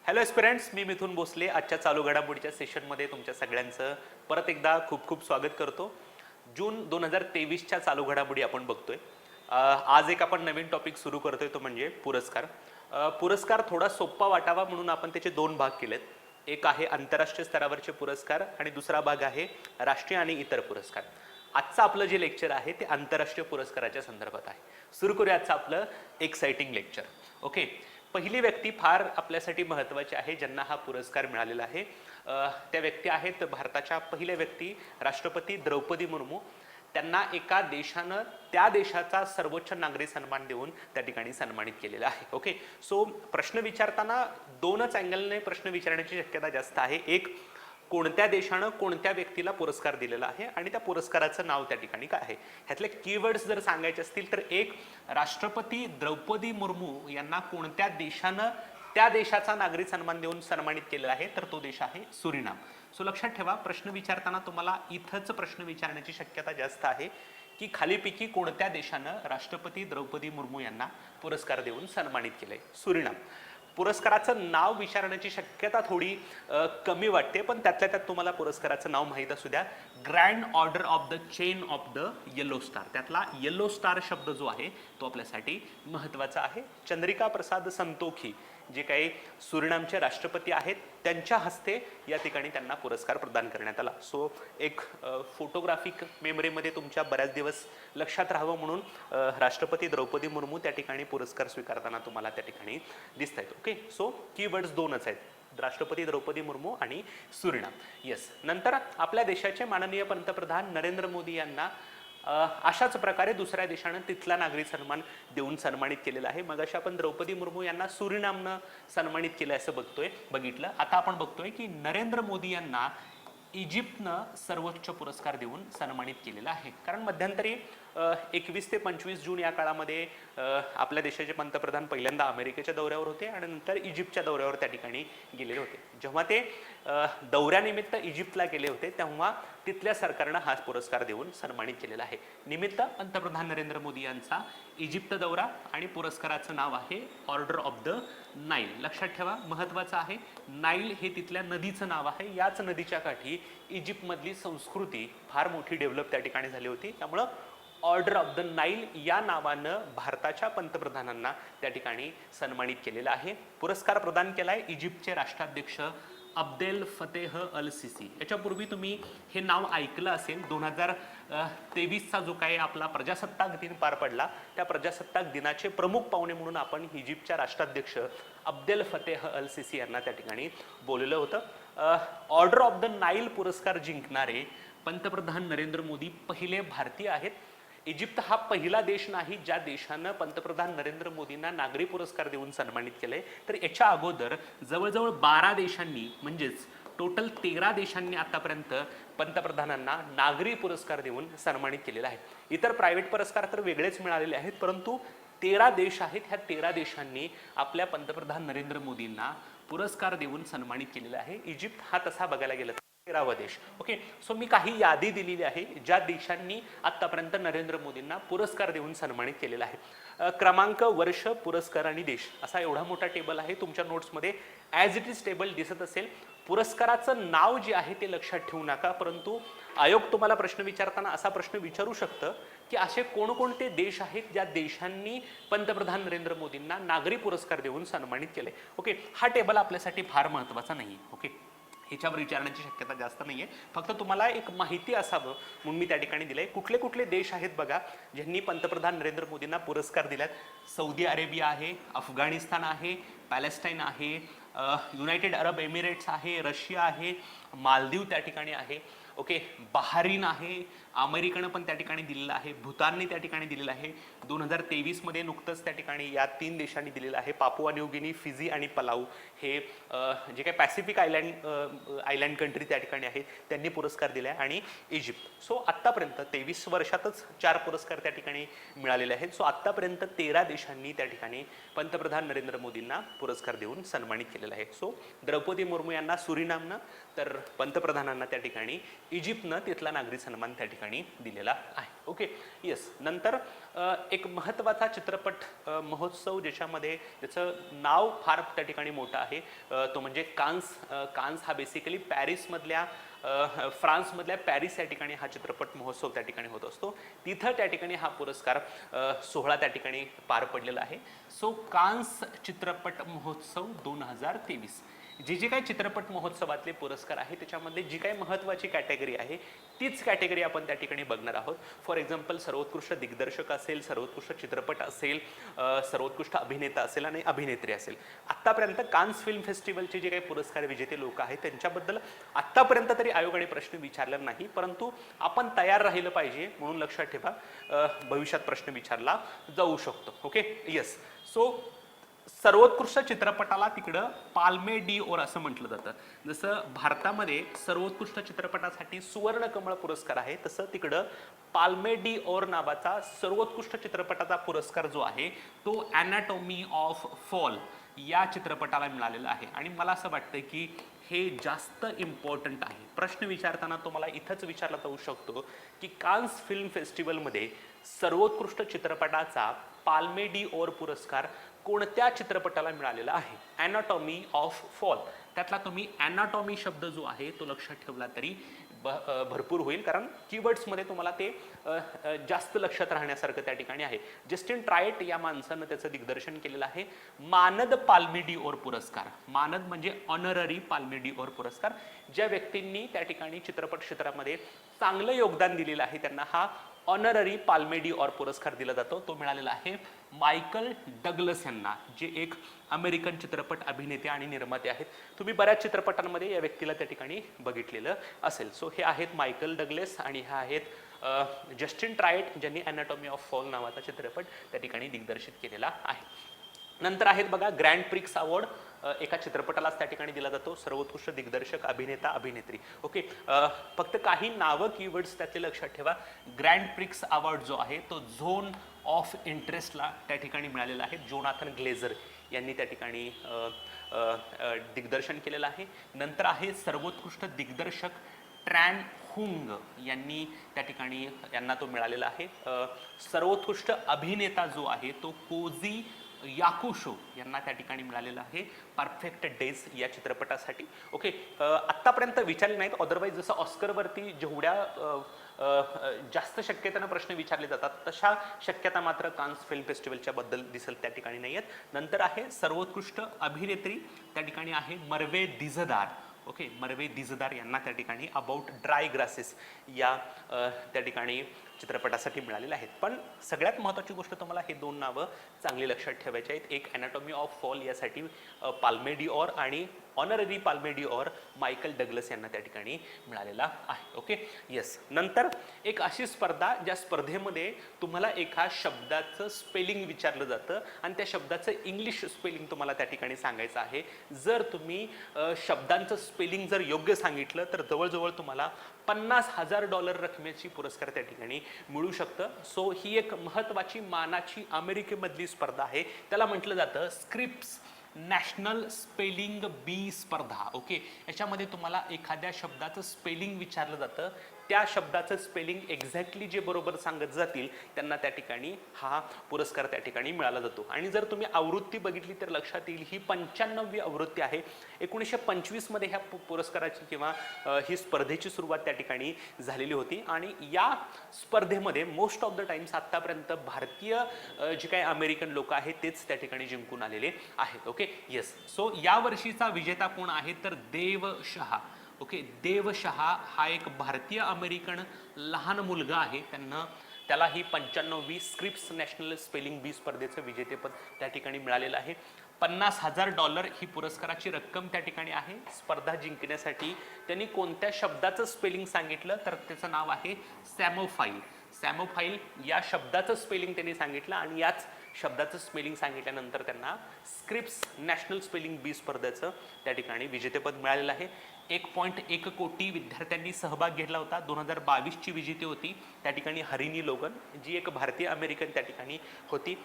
Hello एस्पिरंट्स, मी मिथुन भोसले. आजच्या चालू घडामोडीच्या सेशनमध्ये तुमच्या सगळ्यांचं परत एकदा खूप खूप स्वागत करतो. जून 2023च्या चालू घडामोडी आपण बघतोय. आज एक आपण नवीन टॉपिक सुरू करतोय, तो म्हणजे पुरस्कार. पुरस्कार थोडा सोपा वाटावा म्हणून आपण त्याचे दोन भाग केलेत. एक आहे आंतरराष्ट्रीय स्तरावरचे पुरस्कार आणि दुसरा भाग आहे राष्ट्रीय आणि इतर पुरस्कार. आजचं आपलं जे लेक्चर आहे ते आंतरराष्ट्रीय पुरस्काराच्या संदर्भात आहे. सुरू करूया आजचं आपलं एक्साइटिंग लेक्चर. ओके, पहिली व्यक्ती फार आपल्यासाठी महत्त्वाची आहे ज्यांना हा पुरस्कार मिळालेला आहे. त्या व्यक्ती आहेत भारताच्या पहिल्या व्यक्ती राष्ट्रपती द्रौपदी मुर्मू. त्यांना एका देशानं त्या देशाचा सर्वोच्च नागरी सन्मान देऊन त्या ठिकाणी सन्मानित केलेला आहे. ओके, सो प्रश्न विचारताना दोनच अँगलने प्रश्न विचारण्याची शक्यता जास्त आहे. एक, कोणत्या देशानं कोणत्या व्यक्तीला पुरस्कार दिलेला आहे आणि त्या पुरस्काराचं नाव त्या ठिकाणी काय आहे. ह्यातले कीवर्ड्स जर सांगायचे असतील तर एक, राष्ट्रपती द्रौपदी मुर्मू यांना कोणत्या देशानं त्या देशाचा नागरी सन्मान देऊन सन्मानित केलेला आहे, तर तो देश आहे सुरिनाम. सो लक्षात ठेवा, प्रश्न विचारताना तुम्हाला इथंच प्रश्न विचारण्याची शक्यता जास्त आहे की खालीपैकी कोणत्या देशानं राष्ट्रपती द्रौपदी मुर्मू यांना पुरस्कार देऊन सन्मानित केलंय. सुरिनाम. पुरस्काराचं नाव विचारण्याची शक्यता थोडी कमी वाटते, पण त्यातल्या त्यात तुम्हाला पुरस्काराचं नाव माहीत असू द्या. Grand order of the chain of the yellow star. त्यातला येलो स्टार शब्द जो आहे तो आपल्यासाठी महत्त्वाचा आहे. चंद्रिका प्रसाद संतोखी जे काही सुरिनामचे राष्ट्रपती आहेत त्यांच्या हस्ते या ठिकाणी त्यांना पुरस्कार प्रदान करण्यात आला. सो एक फोटोग्राफिक मेमरीमध्ये तुमच्या बऱ्याच दिवस लक्षात राहावं म्हणून राष्ट्रपती द्रौपदी मुर्मू त्या ठिकाणी पुरस्कार स्वीकारताना तुम्हाला त्या ठिकाणी दिसत आहेत. ओके, सो कीवर्ड्स दोनच आहेत, राष्ट्रपती द्रौपदी मुर्मू आणि सुरिनाम. येस. नंतर आपल्या देशाचे माननीय पंतप्रधान नरेंद्र मोदी यांना अशाच प्रकारे दुसऱ्या देशानं तिथला नागरी सन्मान देऊन सन्मानित केलेला आहे. मग अशा आपण द्रौपदी मुर्मू यांना सुरिनामनं सन्मानित केलं असं बघितलं. आता आपण बघतोय की नरेंद्र मोदी यांना इजिप्तनं सर्वोच्च पुरस्कार देऊन सन्मानित केलेला आहे. कारण मध्यंतरी 21 ते 25 जून या काळामध्ये आपल्या देशाचे पंतप्रधान पहिल्यांदा अमेरिकेच्या दौऱ्यावर होते आणि नंतर इजिप्तच्या दौऱ्यावर त्या ठिकाणी गेलेले होते. जेव्हा ते दौऱ्यानिमित्त इजिप्तला गेले होते तेव्हा तिथल्या सरकारनं हा पुरस्कार देऊन सन्मानित केलेला आहे. निमित्त पंतप्रधान नरेंद्र मोदी यांचा इजिप्त दौरा आणि पुरस्काराचं नाव आहे ऑर्डर ऑफ द नाईल. लक्षात ठेवा, महत्त्वाचं आहे. नाईल हे तिथल्या नदीचं नाव आहे. याच नदीच्या काठी इजिप्तमधली संस्कृती फार मोठी डेव्हलप त्या ठिकाणी झाली होती. त्यामुळं ऑर्डर ऑफ द नाईल या नावानं भारताच्या पंतप्रधानांना त्या ठिकाणी सन्मानित केलेलं आहे. पुरस्कार प्रदान केलाय इजिप्तचे राष्ट्राध्यक्ष अब्देल फतेह अल सिसी. याच्यापूर्वी तुम्ही हे नाव ऐकलं असेल. 2023चा जो काही आपला प्रजासत्ताक दिन पार पडला त्या प्रजासत्ताक दिनाचे प्रमुख पाहुणे म्हणून आपण इजिप्तच्या राष्ट्राध्यक्ष अब्देल फतेह अल सिसी यांना त्या ठिकाणी बोलवलं होतं. ऑर्डर ऑफ द नाईल पुरस्कार जिंकणारे पंतप्रधान नरेंद्र मोदी पहिले भारतीय आहेत. इजिप्त हा पहिला देश नाही ज्या देशानं पंतप्रधान नरेंद्र मोदींना नागरी पुरस्कार देऊन सन्मानित केलंय. तर याच्या अगोदर जवळजवळ 12 देशांनी म्हणजेच टोटल 13 देशांनी आतापर्यंत पंतप्रधानांना नागरी पुरस्कार देऊन सन्मानित केलेला आहे. इतर प्रायव्हेट पुरस्कार तर वेगळेच मिळालेले आहेत, परंतु 13 देश आहेत. ह्या 13 देशांनी आपल्या पंतप्रधान नरेंद्र मोदींना पुरस्कार देऊन सन्मानित केलेला आहे. इजिप्त हा तसा बघायला गेला 13वा देश. ओके, सो मी काही यादी दिलेली आहे ज्या देशांनी आतापर्यंत नरेंद्र मोदींना पुरस्कार देऊन सन्मानित केलेला आहे. क्रमांक, वर्ष, पुरस्कार आणि देश असा एवढा मोठा टेबल आहे. तुमच्या नोट्समध्ये ॲज इट इज टेबल दिसत असेल. पुरस्काराचं नाव जे आहे ते लक्षात ठेवू नका, परंतु आयोग तुम्हाला प्रश्न विचारताना असा प्रश्न विचारू शकतं की असे कोणकोणते देश आहेत ज्या देशांनी पंतप्रधान नरेंद्र मोदींना नागरी पुरस्कार देऊन सन्मानित केले. ओके, हा टेबल आपल्यासाठी फार महत्त्वाचा नाही. ओके, ह्याच्यावर विचारण्याची शक्यता जास्त नाही आहे. फक्त तुम्हाला एक माहिती असावं म्हणून मी त्या ठिकाणी दिलंय. कुठले कुठले देश आहेत बघा ज्यांनी पंतप्रधान नरेंद्र मोदींना पुरस्कार दिल्यात. सौदी अरेबिया आहे, अफगाणिस्तान आहे, पॅलेस्टाईन आहे, युनायटेड अरब एमिरेट्स आहे, रशिया आहे, मालदीव त्या ठिकाणी आहे. ओके, बहारीन आहे, अमेरिकेनं पण त्या ठिकाणी दिलेलं आहे, भूतानने त्या ठिकाणी दिलेलं आहे. 2023मध्ये नुकतंच त्या ठिकाणी या 3 देशांनी दिलेलं आहे. पापुआ न्यू गिनी, फिजी आणि पलाऊ हे जे काही पॅसिफिक आयलँड कंट्री त्या ठिकाणी आहेत त्यांनी पुरस्कार दिला आहे आणि इजिप्त. सो आत्तापर्यंत 23 वर्षातच 4 पुरस्कार त्या ठिकाणी मिळालेले आहेत. सो आत्तापर्यंत 13 देशांनी त्या ठिकाणी पंतप्रधान नरेंद्र मोदींना पुरस्कार देऊन सन्मानित केलेलं आहे. सो द्रौपदी मुर्मू यांना सुरिनामनं तर पंतप्रधानांना त्या ठिकाणी इजिप्तनं तिथला नागरी सन्मान त्या ठिकाणी दिलेला आहे. Okay, yes. नंतर एक महत्त्वाचा चित्रपट महोत्सव ज्याच्यामध्ये त्याचं नाव फार त्या ठिकाणी मोठं आहे, तो म्हणजे कान्स. कान्स हा बेसिकली पॅरिसमधल्या फ्रान्समधल्या पॅरिस या ठिकाणी हा चित्रपट महोत्सव त्या ठिकाणी होत असतो. तिथं त्या ठिकाणी हा पुरस्कार सोहळा त्या ठिकाणी पार पडलेला आहे. सो कान्स चित्रपट महोत्सव 2023, जे काही चित्रपट महोत्सवातले पुरस्कार आहे त्याच्यामध्ये जी काही महत्त्वाची कॅटेगरी आहे तीच कॅटेगरी आपण त्या ठिकाणी बघणार आहोत. फॉर एक्झाम्पल सर्वोत्कृष्ट दिग्दर्शक असेल, सर्वोत्कृष्ट चित्रपट असेल, सर्वोत्कृष्ट अभिनेता असेल आणि अभिनेत्री असेल. आत्तापर्यंत कान्स फिल्म फेस्टिवलचे जे काही पुरस्कार विजेते लोक आहेत त्यांच्याबद्दल आत्तापर्यंत तरी आयोगाने प्रश्न विचारला नाही, परंतु आपण तयार राहिलं पाहिजे म्हणून लक्षात ठेवा, भविष्यात प्रश्न विचारला जाऊ शकतो. Okay, yes. सो सर्वोत्कृष्ट चित्रपटाला तिकडं पाल्मे डी ओर असं म्हटलं जातं. जसं भारतामध्ये सर्वोत्कृष्ट चित्रपटासाठी सुवर्ण कमळ पुरस्कार आहे, तसं तिकडं पाल्मे डी ओर नावाचा सर्वोत्कृष्ट चित्रपटाचा पुरस्कार जो आहे तो अॅनाटॉमी ऑफ फॉल या चित्रपटाला मिळालेला आहे. आणि मला असं वाटतं की हे जास्त इम्पॉर्टंट आहे. प्रश्न विचारताना तो मला इथंच विचारला जाऊ शकतो की कान्स फिल्म फेस्टिवलमध्ये सर्वोत्कृष्ट चित्रपटाचा पाल्मे डी ओर पुरस्कार कोणत्या चित्रपटाला मिळालेला आहे? Anatomy of fall. त्यातला तुम्ही अॅनाटॉमी शब्द जो आहे तो लक्षात ठेवला तरी भरपूर होईल, कारण कीवर्ड्समध्ये तुम्हाला ते जास्त लक्षात राहण्यासारखं त्या ठिकाणी आहे. जस्टिन ट्रायट या माणसानं त्याचं दिग्दर्शन केलेलं आहे. मानद पाल्मे डी ओर पुरस्कार, मानद म्हणजे ऑनररी पाल्मे डी ओर पुरस्कार, ज्या व्यक्तींनी त्या ठिकाणी चित्रपट क्षेत्रामध्ये चांगलं योगदान दिलेलं आहे त्यांना हा ऑनररी पाल्मे डी ओर पुरस्कार दिला जातो. तो मिळालेला आहे मायकल डग्लस यांना, जे एक अमेरिकन चित्रपट अभिनेते आणि निर्माते आहेत. तुम्ही बऱ्याच चित्रपटांमध्ये या व्यक्तीला त्या ठिकाणी बघितलेलं असेल. सो हे आहेत मायकल डग्लस आणि हे आहेत जस्टिन ट्रायट, ज्यांनी अॅनाटॉमी ऑफ फॉल नावाचा चित्रपट त्या ठिकाणी दिग्दर्शित केलेला आहे. नंतर आहेत बघा ग्रँड प्रिक्स अवॉर्ड, एका चित्रपटालाच त्या ठिकाणी दिला जातो, सर्वोत्कृष्ट दिग्दर्शक, अभिनेता, अभिनेत्री. ओके, फक्त काही नावं कीवर्ड्स त्यातले लक्षात ठेवा. ग्रँड प्रिक्स अवॉर्ड जो आहे तो झोन ऑफ इंटरेस्टला त्या ठिकाणी मिळालेला आहे. जोनाथन ग्लेझर यांनी त्या ठिकाणी दिग्दर्शन केलेलं आहे. नंतर आहे सर्वोत्कृष्ट दिग्दर्शक, ट्रॅन हुंग यांनी त्या ठिकाणी यांना तो मिळालेला आहे. सर्वोत्कृष्ट अभिनेता जो आहे तो कोझी याकुशो यांना त्या ठिकाणी मिळालेला आहे परफेक्ट डेज या चित्रपटासाठी. ओके, आत्तापर्यंत विचारले नाहीत, अदरवाईज जसं ऑस्करवरती जेवढ्या जास्त शक्यतेनं प्रश्न विचारले जातात तशा शक्यता मात्र कान्स फिल्म फेस्टिवलच्या बद्दल दिसेल त्या ठिकाणी नाही आहेत. नंतर आहे सर्वोत्कृष्ट अभिनेत्री, त्या ठिकाणी आहे मर्वे दिझदार. ओके, मर्वे दिझदार यांना त्या ठिकाणी अबाउट ड्राय ग्रासेस या त्या ठिकाणी चित्रपटासाठी मिळालेले आहेत. पण सगळ्यात महत्त्वाची गोष्ट तुम्हाला हे दोन नावं चांगली लक्षात ठेवायची आहेत. एक अॅनाटॉमी ऑफ फॉल यासाठी पाल्मे डी ओर आणि honorary Palme D or Michael Douglas यांना त्या ठिकाणी मिळालेला आहे. Okay, yes. नंतर एक अशी स्पर्धा ज्या स्पर्धेमध्ये तुम्हाला एका शब्दाचं स्पेलिंग विचारलं जातं आणि त्या शब्दाचं इंग्लिश स्पेलिंग तुम्हाला त्या ठिकाणी सांगायचं आहे. जर तुम्ही शब्दांचं स्पेलिंग जर योग्य सांगितलं तर जवळजवळ तुम्हाला $50,000 रकमेची पुरस्कार त्या ठिकाणी मिळू शकतं. सो ही एक महत्त्वाची मानाची अमेरिकेमधली स्पर्धा आहे. त्याला म्हटलं जातं स्क्रिप्स नॅशनल स्पेलिंग बी स्पर्धा. ओके, याच्यामध्ये तुम्हाला एखाद्या शब्दाचं स्पेलिंग विचारलं जातं, त्या शब्दाचं स्पेलिंग एक्झॅक्टली जे बरोबर सांगत जातील त्यांना त्या ठिकाणी हा पुरस्कार त्या ठिकाणी मिळाला जातो. आणि जर तुम्ही आवृत्ती बघितली तर लक्षात येईल ही 95वी आवृत्ती आहे. 1925 मध्ये ह्या पुरस्काराची किंवा ही स्पर्धेची सुरुवात त्या ठिकाणी झालेली होती. आणि या स्पर्धेमध्ये मोस्ट ऑफ द टाइम्स आत्तापर्यंत भारतीय जे काही अमेरिकन लोक आहेत तेच त्या ठिकाणी जिंकून आलेले आहेत. Okay, yes. सो या वर्षीचा विजेता कोण आहे तर देव शहा. ओके, देव शहा हा एक भारतीय अमेरिकन लहान मुलगा आहे. त्याला ही 95वी स्क्रिप्स नॅशनल स्पेलिंग बी स्पर्धेचं विजेतेपद त्या ठिकाणी मिळालेलं आहे. $50,000 ही पुरस्काराची रक्कम त्या ठिकाणी आहे. स्पर्धा जिंकण्यासाठी त्यांनी कोणत्या शब्दाचं स्पेलिंग सांगितलं तर त्याचं नाव आहे सॅमोफाईल. सॅमोफाईल या शब्दाचं स्पेलिंग त्यांनी सांगितलं आणि याच शब्दाचं स्पेलिंग सांगितल्यानंतर त्यांना स्क्रिप्स नॅशनल स्पेलिंग बी स्पर्धेचं त्या ठिकाणी विजेतेपद मिळालेलं आहे. 1.1 कोटी विद्यार्थ्यांनी सहभाग घेतला होता. 2022ची विजेती होती त्या ठिकाणी हरिणी लोगन, जी एक भारतीय अमेरिकन त्या ठिकाणी होती.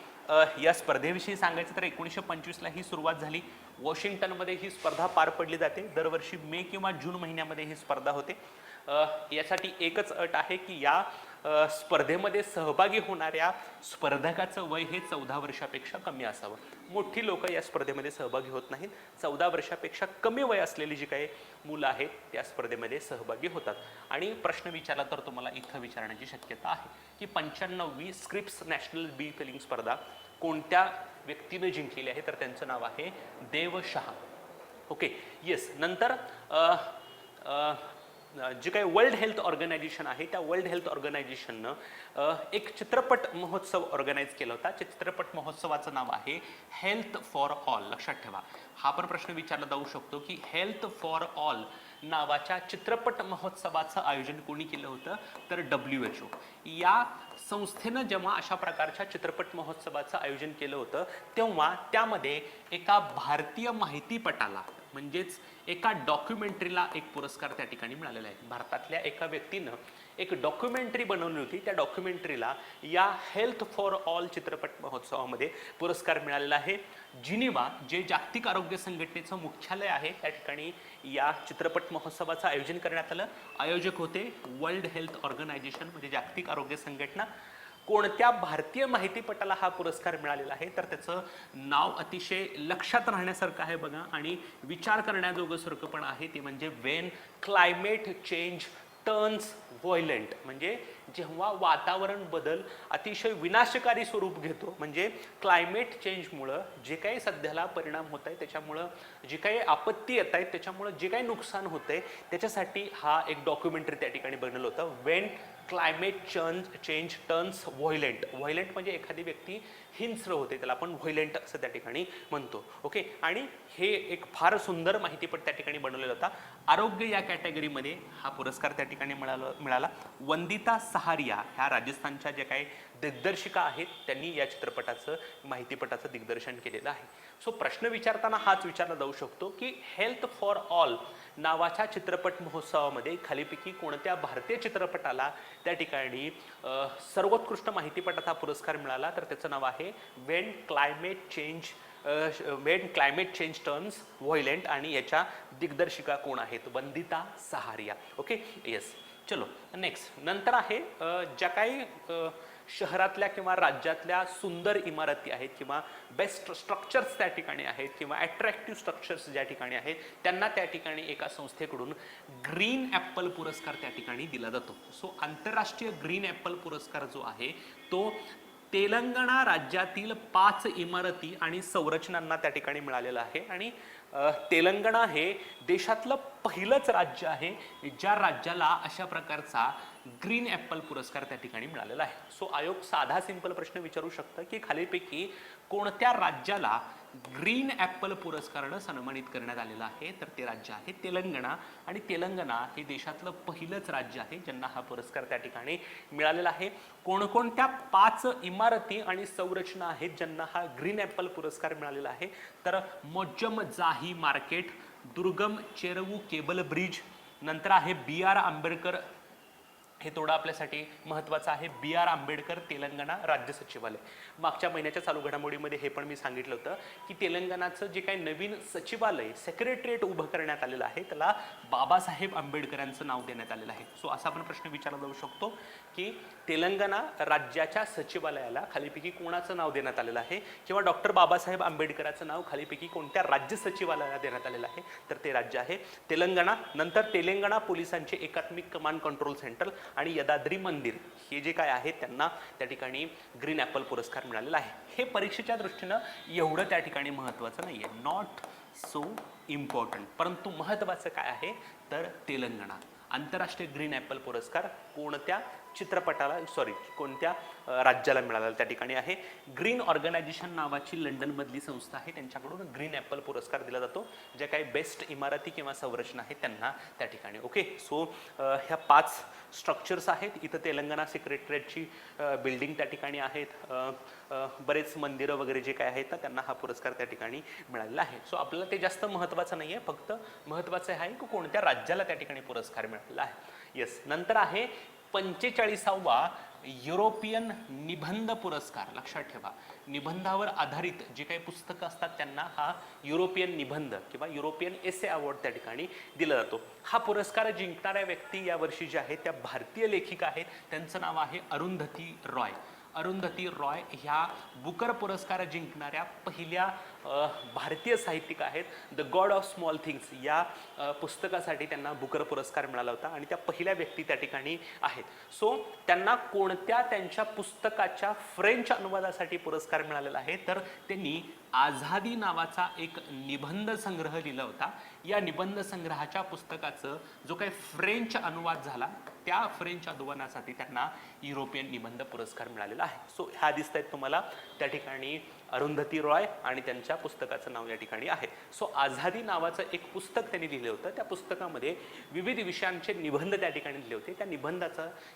या स्पर्धेविषयी सांगायचं तर 1925ला ही सुरुवात झाली. वॉशिंग्टनमध्ये ही स्पर्धा पार पडली जाते. दरवर्षी मे किंवा जून महिन्यामध्ये ही स्पर्धा होते. यासाठी एकच अट आहे की या स्पर्धेमध्ये सहभागी होणाऱ्या स्पर्धकाचं वय हे 14 वर्षापेक्षा कमी असावं. मोठी लोक या स्पर्धेमध्ये सहभागी होत नाहीत. 14 वर्षापेक्षा कमी वय असलेली जी काही मुलं आहेत त्या स्पर्धेमध्ये सहभागी होतात. आणि प्रश्न विचारला तर तुम्हाला इथं विचारण्याची शक्यता आहे की 95वी स्क्रिप्स नॅशनल बी फिलिंग स्पर्धा कोणत्या व्यक्तीने जिंकलेली आहे, तर त्यांचं नाव आहे देव शहा. Okay, yes. नंतर जे काही वर्ल्ड हेल्थ ऑर्गनायझेशन आहे त्या वर्ल्ड हेल्थ ऑर्गनायझेशननं एक चित्रपट महोत्सव ऑर्गनाईज केला होता. चित्रपट महोत्सवाचं नाव आहे हेल्थ फॉर ऑल. लक्षात ठेवा, हा पण प्रश्न विचारला जाऊ शकतो की हेल्थ फॉर ऑल नावाच्या चित्रपट महोत्सवाचं आयोजन कोणी केलं होतं, तर WHO. या संस्थेनं जेव्हा अशा प्रकारच्या चित्रपट महोत्सवाचं आयोजन केलं होतं तेव्हा त्यामध्ये एका भारतीय माहितीपटाला म्हणजेच एका डॉक्युमेंटरीला एक पुरस्कार त्या ठिकाणी मिळालेला आहे. भारतातल्या एका व्यक्तीनं एक डॉक्युमेंटरी बनवली होती. त्या डॉक्युमेंटरीला या हेल्थ फॉर ऑल चित्रपट महोत्सवामध्ये पुरस्कार मिळालेला आहे. जिनिव्हा, जे जागतिक आरोग्य संघटनेचं मुख्यालय आहे, त्या ठिकाणी या चित्रपट महोत्सवाचं आयोजन करण्यात आलं. आयोजक होते वर्ल्ड हेल्थ ऑर्गनायझेशन म्हणजे जागतिक आरोग्य संघटना. कोणत्या भारतीय माहितीपटाला हा पुरस्कार मिळालेला आहे, तर त्याचं नाव अतिशय लक्षात राहण्यासारखं आहे बघा आणि विचार करण्याजोगं पण आहे. ते म्हणजे when climate change turns violent. म्हणजे जेव्हा वातावरण बदल अतिशय विनाशकारी स्वरूप घेतो, म्हणजे क्लायमेट चेंजमुळं जे काही सध्याला परिणाम होत आहे, त्याच्यामुळं जे काही आपत्ती येत आहेत, त्याच्यामुळं जे काही नुकसान होत आहे, त्याच्यासाठी हा एक डॉक्युमेंटरी त्या ठिकाणी बनवलं होतं. When climate change turns violent. Violent म्हणजे एखादी व्यक्ती हिंस्र होते, त्याला आपण व्हायलेंट असं त्या ठिकाणी म्हणतो. ओके, आणि हे एक फार सुंदर माहितीपट त्या ठिकाणी बनवलेला होता. आरोग्य या कॅटेगरीमध्ये हा पुरस्कार त्या ठिकाणी मिळाला. वंदिता सहारिया ह्या राजस्थानच्या ज्या काही दिग्दर्शिका आहेत त्यांनी या चित्रपटाचं माहितीपटाचं दिग्दर्शन केलेलं आहे. सो प्रश्न विचारताना हाच विचारला जाऊ शकतो की हेल्थ फॉर ऑल नावाच्या चित्रपट महोत्सवामध्ये खालीपैकी कोणत्या भारतीय चित्रपटाला त्या ठिकाणी सर्वोत्कृष्ट माहितीपटाचा पुरस्कार मिळाला, तर त्याचं नाव आहे when climate change turns violent आणि याच्या दिग्दर्शिका कोण आहेत, वंदिता सहारिया. Okay, yes. चलो नेक्स्ट. नंतर आहे ज्या काही शहरातल्या किंवा राज्यातल्या सुंदर इमारती आहेत किंवा बेस्ट स्ट्रक्चर्स त्या ठिकाणी आहेत किंवा अट्रॅक्टिव्ह स्ट्रक्चर्स ज्या ठिकाणी आहेत त्यांना त्या ठिकाणी एका संस्थेकडून ग्रीन ॲपल पुरस्कार त्या ठिकाणी दिला जातो. सो आंतरराष्ट्रीय ग्रीन ॲपल पुरस्कार जो आहे तो तेलंगणा राज्यातील 5 इमारती आणि संरचनांना त्या ठिकाणी मिळालेला आहे. आणि तेलंगणा हे देशातलं पहिलंच राज्य आहे ज्या राज्याला अशा प्रकारचा ग्रीन ॲपल पुरस्कार त्या ठिकाणी मिळालेला आहे. सो आयोग साधा सिंपल प्रश्न विचारू शकतं की खालीपैकी कोणत्या राज्याला ग्रीन ॲपल पुरस्कारानं सन्मानित करण्यात आलेलं आहे, तर ते राज्य आहे तेलंगणा. आणि तेलंगणा हे देशातलं पहिलंच राज्य आहे ज्यांना हा पुरस्कार त्या ठिकाणी मिळालेला आहे. कोणकोणत्या 5 इमारती आणि संरचना आहेत ज्यांना हा ग्रीन ॲपल पुरस्कार मिळालेला आहे, तर मोज्जम जाही मार्केट, दुर्गम चेरवू केबल ब्रिज, नंतर आहे BR आंबेडकर, हे थोडं आपल्यासाठी महत्त्वाचं आहे, BR आंबेडकर तेलंगणा राज्य सचिवालय. मागच्या महिन्याच्या चालू घडामोडीमध्ये हे पण मी सांगितलं होतं की तेलंगणाचं जे काही नवीन सचिवालय सेक्रेटरिएट उभं करण्यात आलेलं आहे त्याला बाबासाहेब आंबेडकरांचं नाव देण्यात आलेलं आहे. सो असा पण प्रश्न विचारला जाऊ शकतो की तेलंगणा राज्याच्या सचिवालयाला खालीपैकी कोणाचं नाव देण्यात आलेलं आहे किंवा डॉक्टर बाबासाहेब आंबेडकरांचं नाव खालीपैकी कोणत्या राज्य सचिवालयाला देण्यात आलेलं आहे, तर ते राज्य आहे तेलंगणा. नंतर तेलंगणा पोलिसांचे एकात्मिक कमांड कंट्रोल सेंटर आणि यदाद्री मंदिर हे जे काय आहे त्यांना त्या ठिकाणी ग्रीन ॲपल पुरस्कार मिळालेला आहे. हे परीक्षेच्या दृष्टीनं एवढं त्या ठिकाणी महत्त्वाचं नाही आहे, नॉट सो इम्पॉर्टंट. परंतु महत्त्वाचं काय आहे तर तेलंगणा. आंतरराष्ट्रीय ग्रीन ॲपल पुरस्कार कोणत्या चित्रपटाला कोणत्या राज्याला मिळाला त्या ठिकाणी आहे. ग्रीन ऑर्गनायझेशन नावाची लंडनमधली संस्था आहे, त्यांच्याकडून ग्रीन ॲपल पुरस्कार दिला जातो. जे काही बेस्ट इमारती किंवा संरचना आहेत त्यांना त्या ठिकाणी. ओके, सो ह्या 5 स्ट्रक्चर्स आहेत. इथं तेलंगणा सेक्रेटरीची बिल्डिंग त्या ठिकाणी आहेत. बरेच मंदिरं वगैरे जे काय आहेत त्यांना हा पुरस्कार त्या ठिकाणी मिळालेला आहे. सो आपल्याला ते जास्त महत्त्वाचं नाही आहे, फक्त महत्त्वाचं आहे की कोणत्या राज्याला त्या ठिकाणी पुरस्कार मिळालेला आहे. येस, नंतर आहे 45वा युरोपियन निबंध पुरस्कार. लक्षात ठेवा, निबंधावर आधारित जे काही पुस्तकं असतात त्यांना हा युरोपियन निबंध किंवा युरोपियन एसे अवॉर्ड त्या ठिकाणी दिला जातो. हा पुरस्कार जिंकणाऱ्या व्यक्ती यावर्षी ज्या आहेत त्या भारतीय लेखिका आहेत. त्यांचं नाव आहे अरुंधती रॉय. अरुंधती रॉय ह्या बुकर पुरस्कार जिंकणाऱ्या पहिल्या भारतीय साहित्यिक आहेत. The God of small things या पुस्तकासाठी त्यांना बुकर पुरस्कार मिळाला होता आणि त्या पहिल्या व्यक्ती त्या ठिकाणी आहेत. सो त्यांना कोणत्या त्यांच्या पुस्तकाच्या फ्रेंच अनुवादासाठी पुरस्कार मिळालेला आहे, तर त्यांनी आझादी नावाचा एक निबंध संग्रह लिहिला होता. या निबंध संग्रहाच्या पुस्तकाचं जो काही फ्रेंच अनुवाद झाला त्या फ्रेंच अनुवादासाठी त्यांना युरोपियन निबंध पुरस्कार मिळालेला आहे. सो ह्या दिसत आहेत तुम्हाला त्या ठिकाणी अरुंधती रॉय आणि त्यांच्या पुस्तकाचं नाव या ठिकाणी आहे. सो आझादी नावाचं एक पुस्तक त्यांनी लिहिलं होतं. त्या पुस्तकामध्ये विविध विषयांचे निबंध त्या ठिकाणी लिहिले होते.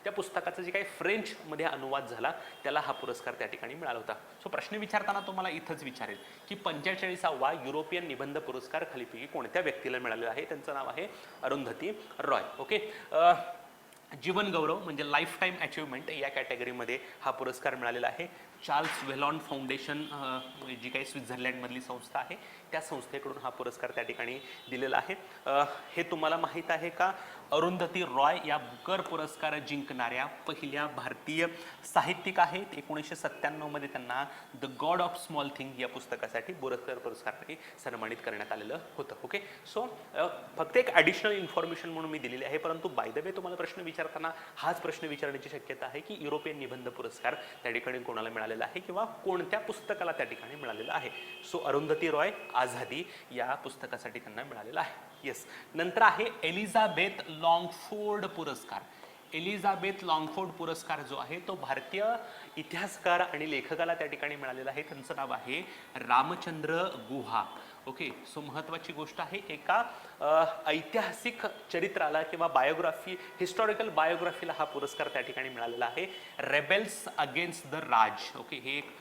त्या पुस्तकाचा जे काही फ्रेंचमध्ये अनुवाद झाला त्याला हा पुरस्कार त्या ठिकाणी मिळाला होता. सो प्रश्न विचारताना तुम्हाला इथंच विचारेल की 45वा युरोपियन निबंध पुरस्कार खालीपैकी कोणत्या व्यक्तीला मिळालेला आहे. त्यांचं नाव आहे अरुंधती रॉय. ओके, जीवन गौरव म्हणजे लाईफ टाईम अचिव्हमेंट या कॅटेगरीमध्ये हा पुरस्कार मिळालेला आहे. चार्ल्स व्हेलॉन फाउंडेशन जी काही स्वित्झर्लंडमधली संस्था आहे त्या संस्थेकडून हा पुरस्कार त्या ठिकाणी दिलेला आहे. हे तुम्हाला माहीत आहे का, अरुंधती रॉय या बुकर पुरस्कार जिंकणाऱ्या पहिल्या भारतीय साहित्यिक आहेत. 1997 मध्ये त्यांना the God of small thing या पुस्तकासाठी बुकर पुरस्काराने सन्मानित करण्यात आलेलं होतं. ओके, सो फक्त एक ॲडिशनल इन्फॉर्मेशन म्हणून मी दिलेली आहे, परंतु बाय द वे तुम्हाला प्रश्न विचारताना हाच प्रश्न विचारण्याची शक्यता आहे की युरोपियन निबंध पुरस्कार त्या ठिकाणी कोणाला मिळालेला आहे किंवा कोणत्या पुस्तकाला त्या ठिकाणी मिळालेला आहे. सो अरुंधती रॉय आझादी या पुस्तकासाठी त्यांना मिळालेला आहे. येस, नंतर आहे एलिझाबेथ लॉंगफोर्ड पुरस्कार. एलिझाबेथ लॉंगफोर्ड पुरस्कार जो आहे तो भारतीय इतिहासकार आणि लेखकाला त्या ठिकाणी मिळालेला आहे. त्यांचं नाव आहे रामचंद्र गुहा. ओके, सो महत्त्वाची गोष्ट आहे, एका ऐतिहासिक चरित्राला किंवा बायोग्राफी, हिस्टॉरिकल बायोग्राफीला हा पुरस्कार त्या ठिकाणी मिळालेला आहे. रेबेल्स अगेन्स्ट द राज. ओके, हे एक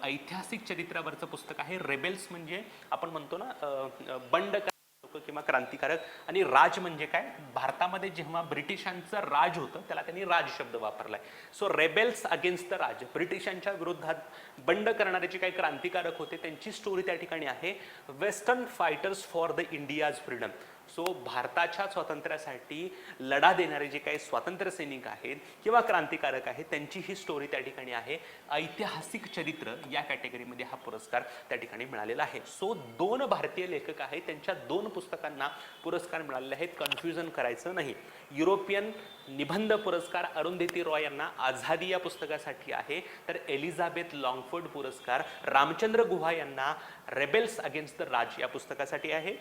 ऐतिहासिक चरित्रावरचं पुस्तक आहे. रेबेल्स म्हणजे आपण म्हणतो ना बंड किंवा क्रांतिकारक, आणि राज म्हणजे काय, भारतामध्ये जेव्हा ब्रिटिशांचं राज होतं त्याला त्यांनी राज शब्द वापरलाय. सो रेबेल्स अगेन्स्ट द राज, ब्रिटिशांच्या विरोधात बंड करणारे जे काही क्रांतिकारक होते त्यांची स्टोरी त्या ठिकाणी आहे. Western fighters for the India's freedom. So भारताच्या स्वातंत्र्यासाठी लढा देणारे जे काही स्वातंत्र्य सैनिक आहेत किंवा क्रांतिकारक आहेत त्यांची ही स्टोरी त्या ठिकाणी आहे. ऐतिहासिक चरित्र या कॅटेगरीमध्ये हा पुरस्कार त्या ठिकाणी मिळालेला आहे. सो 2 भारतीय लेखक आहेत, त्यांच्या 2 पुस्तकांना पुरस्कार मिळालेले आहेत, कन्फ्युजन करायचं नाही. युरोपियन निबंध पुरस्कार अरुंधती रॉय यांना आझादी या पुस्तकासाठी आहे, तर एलिझाबेथ लॉंगफोर्ड पुरस्कार रामचंद्र गुहा यांना रेबेल्स अगेन्स्ट द राज या पुस्तकासाठी आहे.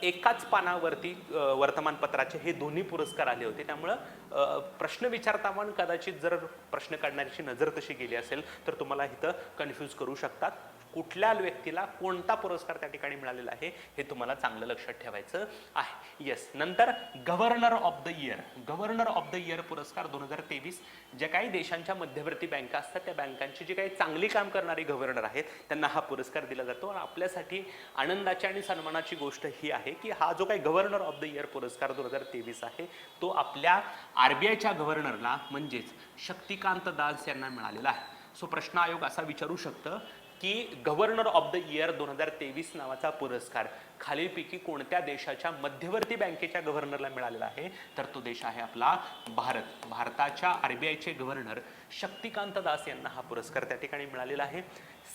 एकाच पानावरती वर्तमानपत्राचे हे दोन्ही पुरस्कार आले होते, त्यामुळं प्रश्न विचारताना कदाचित जर प्रश्न काढण्याची नजर तशी गेली असेल तर तुम्हाला इथं कन्फ्यूज करू शकतात. कुठल्या व्यक्तीला कोणता पुरस्कार त्या ठिकाणी मिळालेला आहे हे तुम्हाला चांगलं लक्षात ठेवायचं आहे. येस, नंतर governor of the year. Governor of the year पुरस्कार 2023 ज्या काही देशांच्या मध्यवर्ती बँका असतात त्या बँकांची जी काही चांगली काम करणारी गव्हर्नर आहेत त्यांना हा पुरस्कार दिला जातो. आणि आपल्यासाठी आनंदाची आणि सन्मानाची गोष्ट ही आहे की हा जो काही गव्हर्नर ऑफ द इयर पुरस्कार 2023 आहे तो आपल्या RBIच्या गव्हर्नरला म्हणजेच शक्तिकांत दास यांना मिळालेला आहे. सो प्रश्न आयोग असा विचारू शकतं की गव्हर्नर ऑफ द इयर 2023 नावाचा पुरस्कार खालीलपैकी कोणत्या देशाच्या मध्यवर्ती बँकेच्या गव्हर्नरला मिळालेला आहे, तर तो देश आहे आपला भारत. भारताच्या RBIचे गव्हर्नर शक्तिकांत दास यांना हा पुरस्कार त्या ठिकाणी मिळालेला आहे.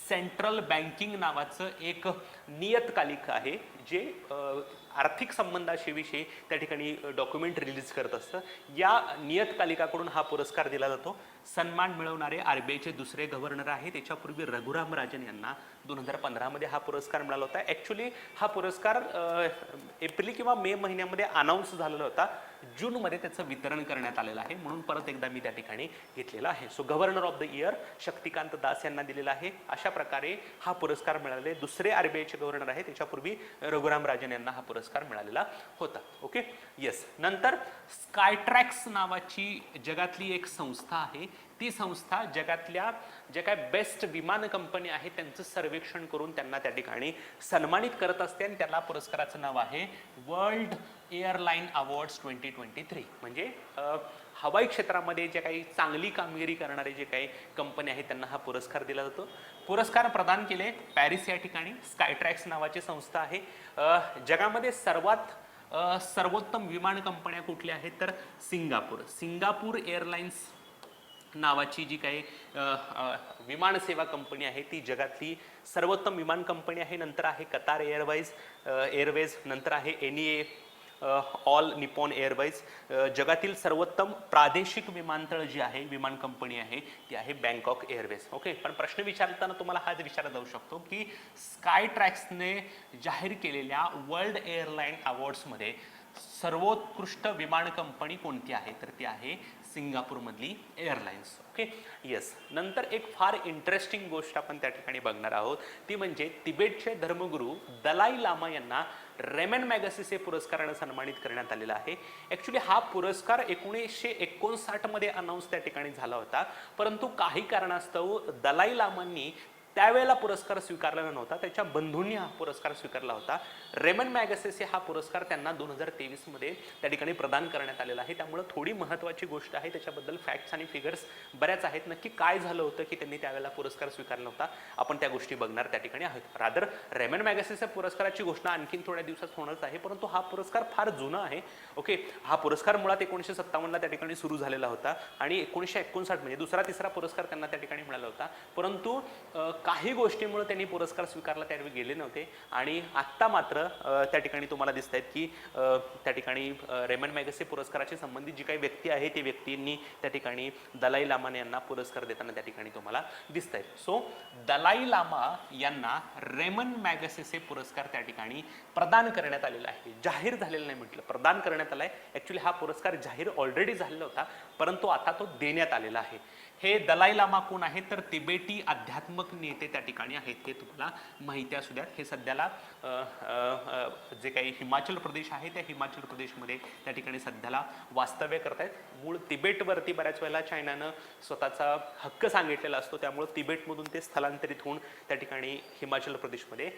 सेंट्रल बँकिंग नावाचं एक नियतकालिक आहे जे आर्थिक संबंधाविषयी त्या ठिकाणी डॉक्युमेंट रिलीज करत असतं. या नियतकालिकाकडून हा पुरस्कार दिला जातो. सन्मान मिळवणारे आरबीआयचे दुसरे गव्हर्नर आहे. त्याच्यापूर्वी रघुराम राजन यांना 2015 मध्ये हा पुरस्कार मिळाला होता. ॲक्च्युली हा पुरस्कार एप्रिल किंवा मे महिन्यामध्ये अनाऊन्स झालेला होता. जूनमध्ये त्याचं वितरण करण्यात आलेलं आहे, म्हणून परत एकदा मी त्या ठिकाणी घेतलेला आहे. So governor of the year Shaktikanta Das यांना दिलेला आहे. अशा प्रकारे हा पुरस्कार मिळाले. दुसरे आरबीआयचे गव्हर्नर आहे, त्याच्यापूर्वी रघुराम राजन यांना हा पुरस्कार मिळालेला होता. Okay, yes. नंतर स्कायट्रॅक्स नावाची जगातली एक संस्था आहे. ती संस्था जगातल्या जे काय बेस्ट विमान कंपनी आहे त्यांचं सर्वेक्षण करून त्यांना त्या ठिकाणी सन्मानित करत असते, आणि त्याला पुरस्काराचं नाव आहे वर्ल्ड एअरलाईन अवॉर्ड्स 2023. म्हणजे हवाई क्षेत्रामध्ये जे काही चांगली कामगिरी करणारे जे काही कंपनी आहेत त्यांना हा पुरस्कार दिला जातो. पुरस्कार प्रदान केले पॅरिस या ठिकाणी. स्कायट्रॅक्स नावाची संस्था आहे. जगामध्ये सर्वोत्तम विमान कंपन्या कुठल्या आहेत तर सिंगापूर एअरलाइन्स नावाची जी काही विमान सेवा कंपनी आहे ती जगातली सर्वोत्तम विमान कंपनी आहे. नंतर आहे कतार एअरवेज, नंतर आहे NEA ऑल निपॉन एअरवेज. जगातील सर्वोत्तम प्रादेशिक विमानतळ जी आहे, विमान कंपनी आहे, ती आहे बँकॉक एअरवेज. ओके, पण प्रश्न विचारताना तुम्हाला हाच विचारला जाऊ शकतो की स्कायट्रॅक्सने जाहीर केलेल्या वर्ल्ड एअरलाईन अवॉर्ड्समध्ये सर्वोत्कृष्ट विमान कंपनी कोणती आहे तर ती आहे सिंगापूरमधली एअरलाइन्स. Okay, yes. नंतर एक फार इंटरेस्टिंग गोष्ट आपण त्या ठिकाणी बघणार आहोत, ती म्हणजे तिबेटचे धर्मगुरू दलाई लामा यांना रेमन मॅगसेसे पुरस्काराने सन्मानित करण्यात आलेला आहे. ॲक्च्युली हा पुरस्कार 1959 मध्ये अनाऊन्स त्या ठिकाणी झाला होता, परंतु काही कारणास्तव दलाई लामांनी त्यावेळेला पुरस्कार स्वीकारला नव्हता. त्याच्या बंधूंनी हा पुरस्कार स्वीकारला होता. रेमन मॅगसेसे हा पुरस्कार त्यांना 2023 मध्ये त्या ठिकाणी प्रदान करण्यात आलेला आहे. त्यामुळे थोडी महत्त्वाची गोष्ट आहे, त्याच्याबद्दल फॅक्ट्स आणि फिगर्स बऱ्याच आहेत. नक्की काय झालं होतं की त्यांनी त्यावेळेला पुरस्कार स्वीकारला नव्हता, आपण त्या गोष्टी बघणार त्या ठिकाणी आहोत. रादर रेमन मॅगसेसे पुरस्काराची घोषणा आणखीन थोड्या दिवसात होणारच आहे, परंतु हा पुरस्कार फार जुना आहे. ओके, हा पुरस्कार मुळात 1957 ला त्या ठिकाणी सुरू झालेला होता आणि 1959 म्हणजे दुसरा तिसरा पुरस्कार त्यांना त्या ठिकाणी मिळाला होता. परंतु काही गोष्टींमुळे त्यांनी पुरस्कार स्वीकारला त्यावेळी गेले नव्हते, आणि आत्ता मात्र त्या ठिकाणी तुम्हाला दिसत आहेत की त्या ठिकाणी रेमन मॅगसेसे पुरस्काराशी संबंधित जी काही व्यक्ती आहे ती व्यक्तींनी त्या ठिकाणी दलाई लामा यांना पुरस्कार देताना त्या ठिकाणी तुम्हाला दिसत आहेत. सो दलाई लामा यांना रेमन मॅगसेसे पुरस्कार त्या ठिकाणी प्रदान करण्यात आलेला आहे. जाहीर झालेला नाही म्हटलं, प्रदान करण्यात आलाय. ॲक्च्युली हा पुरस्कार जाहीर ऑलरेडी झालेला होता, परंतु आता तो देण्यात आलेला आहे. हे दलाई लामा कोण आहेत तर तिबेटी आध्यात्मिक नेते त्या ठिकाणी आहेत, हे तुम्हाला माहिती असू द्यात. हे सध्याला जे काही हिमाचल प्रदेश आहे त्या हिमाचल प्रदेशमध्ये त्या ठिकाणी सध्याला वास्तव्य करतायत. मूळ तिबेटवरती बऱ्याच वेळेला चायनानं स्वतःचा हक्क सांगितलेला असतो, त्यामुळे तिबेटमधून ते स्थलांतरित होऊन त्या ठिकाणी हिमाचल प्रदेशमध्ये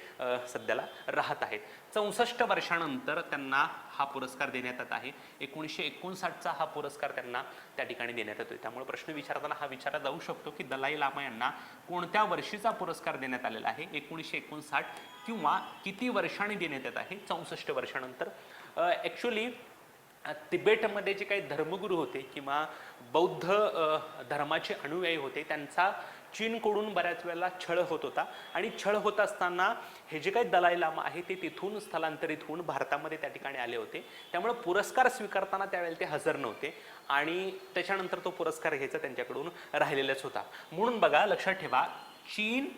सध्याला राहत आहेत. 64 वर्षानंतर त्यांना हा पुरस्कार देण्यात येत आहे. 1959चा हा पुरस्कार त्यांना त्या ठिकाणी देण्यात येतोय. त्यामुळे प्रश्न विचारताना हा विचारला जाऊ शकतो की दलाई लामा यांना कोणत्या वर्षीचा पुरस्कार देण्यात आलेला आहे, 1959 किंवा किती वर्षांनी देण्यात येत आहे 64 वर्षानंतर. ॲक्च्युली तिबेटमध्ये जे काही धर्मगुरू होते किंवा बौद्ध धर्माचे अनुयायी होते त्यांचा चीनकडून बऱ्याच वेळेला छळ होत होता, आणि छळ होत असताना हे जे काही दलाई लामा आहे ते तिथून स्थलांतरित होऊन भारतामध्ये त्या ठिकाणी आले होते. त्यामुळे पुरस्कार स्वीकारताना त्यावेळेला ते हजर नव्हते, आणि त्याच्यानंतर तो पुरस्कार घ्यायचा त्यांच्याकडून राहिलेलाच होता. म्हणून बघा, लक्षात ठेवा, चीन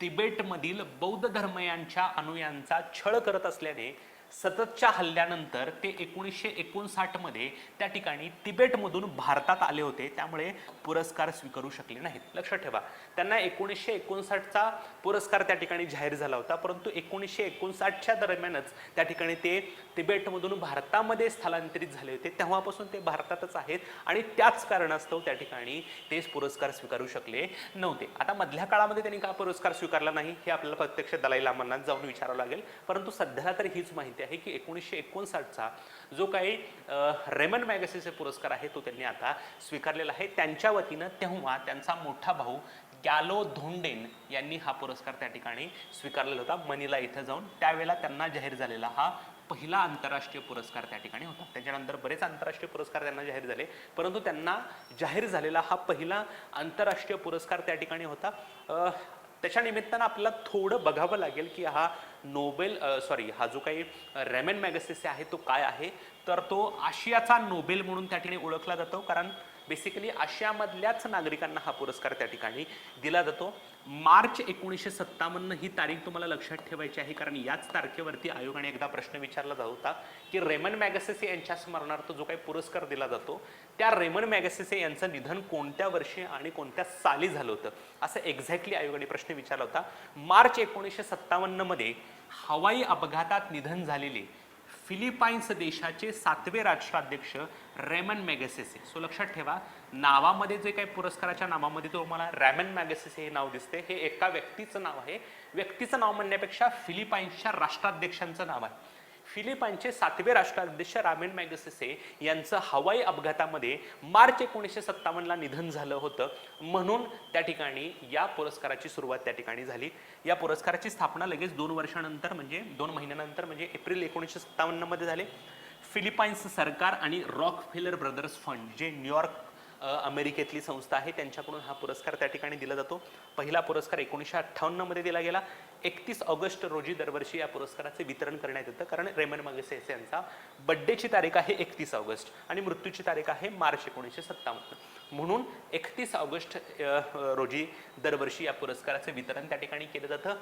तिबेटमधील बौद्ध धर्मयांच्या अनुयायांचा छळ करत असल्याने सततच्या हल्ल्यानंतर ते 1959 मध्ये त्या ठिकाणी तिबेटमधून भारतात आले होते, त्यामुळे पुरस्कार स्वीकारू शकले नाहीत. लक्षात ठेवा, त्यांना 1959चा पुरस्कार त्या ठिकाणी जाहीर झाला होता, परंतु 1959च्या दरम्यानच त्या ठिकाणी ते तिबेटमधून भारतामध्ये स्थलांतरित झाले होते. तेव्हापासून ते भारतातच आहेत, आणि त्याच कारणास्तव त्या ठिकाणी तेच पुरस्कार स्वीकारू शकले नव्हते. आता मधल्या काळामध्ये त्यांनी का पुरस्कार स्वीकारला नाही हे आपल्याला प्रत्यक्ष दलाई लामांना जाऊन विचारावं लागेल, परंतु सध्याला तर हीच माहिती आहे की 1959चा जो काही रेमन मॅगसेसे पुरस्कार आहे तो त्यांनी आता स्वीकारलेला आहे त्यांच्या वतीनं. तेव्हा त्यांचा मोठा भाऊ गॅलो धोंडेन यांनी हा पुरस्कार त्या ठिकाणी स्वीकारलेला होता मनिला इथं जाऊन. त्यावेळेला त्यांना जाहीर झालेला हा पहिला आंतरराष्ट्रीय पुरस्कार त्या ठिकाणी होता. त्याच्यानंतर बरेच आंतरराष्ट्रीय पुरस्कार त्यांना जाहीर झाले, परंतु त्यांना जाहीर झालेला हा पहिला आंतरराष्ट्रीय पुरस्कार त्या ठिकाणी होता. त्याच्या निमित्तानं आपल्याला थोडं बघावं लागेल की हा हा जो काही रेमन मॅगसेसे आहे तो काय आहे. तर तो आशियाचा नोबेल म्हणून त्या ठिकाणी ओळखला जातो, कारण बेसिकली आशियामधल्याच नागरिकांना हा पुरस्कार त्या ठिकाणी दिला जातो. मार्च 1957 ही तारीख तुम्हाला लक्षात ठेवायची आहे, कारण याच तारखेवरती आयोगाने एकदा प्रश्न विचारला जात होता की रेमन मॅगसेसे यांच्या स्मरणार्थ जो काही पुरस्कार दिला जातो त्या रेमन मॅगसेसे यांचं निधन कोणत्या वर्षी आणि कोणत्या साली झालं होतं, असं एक्झॅक्टली आयोगाने प्रश्न विचारला होता. मार्च 1957 मध्ये हवाई अपघातात निधन झालेले फिलिपाईन्स देशाचे 7वे राष्ट्राध्यक्ष रेमन मॅगसेसे. सो लक्षात ठेवा, नावामध्ये जे काही पुरस्काराच्या नावामध्ये तुम्हाला रेमन मॅगसेसे हे नाव दिसते, हे एका व्यक्तीचं नाव आहे. व्यक्तीचं नाव म्हणण्यापेक्षा फिलिपाईन्सच्या राष्ट्राध्यक्षांचं नाव आहे. फिलिपाईनचे 7वे राष्ट्राध्यक्ष रेमन मॅगसेसे यांचं हवाई अपघातामध्ये मार्च 1957 ला निधन झालं होतं, म्हणून त्या ठिकाणी या पुरस्काराची सुरुवात त्या ठिकाणी झाली. या पुरस्काराची स्थापना लगेच 2 वर्षानंतर म्हणजे 2 महिन्यानंतर म्हणजे एप्रिल 1957 मध्ये झाले. फिलिपाईन्स सरकार आणि रॉकफेलर ब्रदर्स फंड, जे न्यूयॉर्क अमेरिकेतली संस्था आहे, त्यांच्याकडून हा पुरस्कार त्या ठिकाणी दिला जातो. पहिला पुरस्कार 1958 मध्ये दिला गेला. 31 ऑगस्ट रोजी दरवर्षी या पुरस्काराचे वितरण करण्यात येतं, कारण रेमन मॅगसेसे यांचा बड्डेची तारीख आहे 31 ऑगस्ट आणि मृत्यूची तारीख आहे मार्च 1957, म्हणून 31 ऑगस्ट रोजी दरवर्षी या पुरस्काराचे वितरण त्या ठिकाणी केलं जातं.